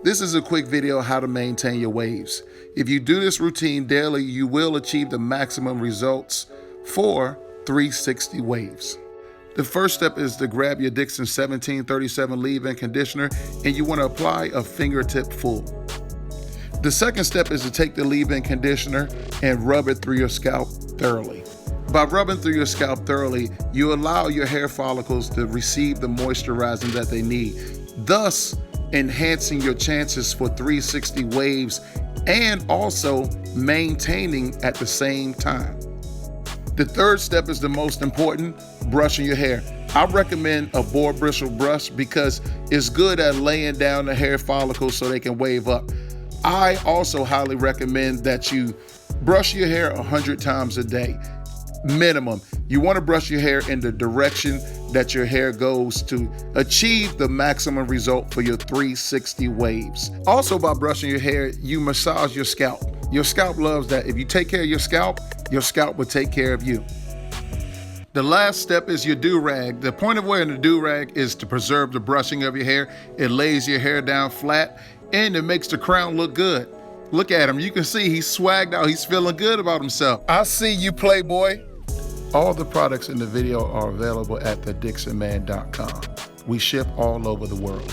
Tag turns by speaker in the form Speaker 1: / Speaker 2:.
Speaker 1: This is a quick video on how to maintain your waves. If you do this routine daily, you will achieve the maximum results for 360 waves. The first step is to grab your Dixon'S 1737 leave-in conditioner and you want to apply a fingertip full. The second step is to take the leave-in conditioner and rub it through your scalp thoroughly. By rubbing through your scalp thoroughly, you allow your hair follicles to receive the moisturizing that they need, thus enhancing your chances for 360 waves and also maintaining at the same time. The third step is the most important, brushing your hair. I recommend a boar bristle brush because it's good at laying down the hair follicles so they can wave up. I also highly recommend that you brush your hair 100 times a day, minimum. You want to brush your hair in the direction that your hair goes to achieve the maximum result for your 360 waves. Also, by brushing your hair, you massage your scalp. Your scalp loves that. If you take care of your scalp will take care of you. The last step is your do-rag. The point of wearing the do-rag is to preserve the brushing of your hair. It lays your hair down flat and it makes the crown look good. Look at him. You can see he's swagged out. He's feeling good about himself. I see you, Playboy. All the products in the video are available at thedixonman.com. We ship all over the world.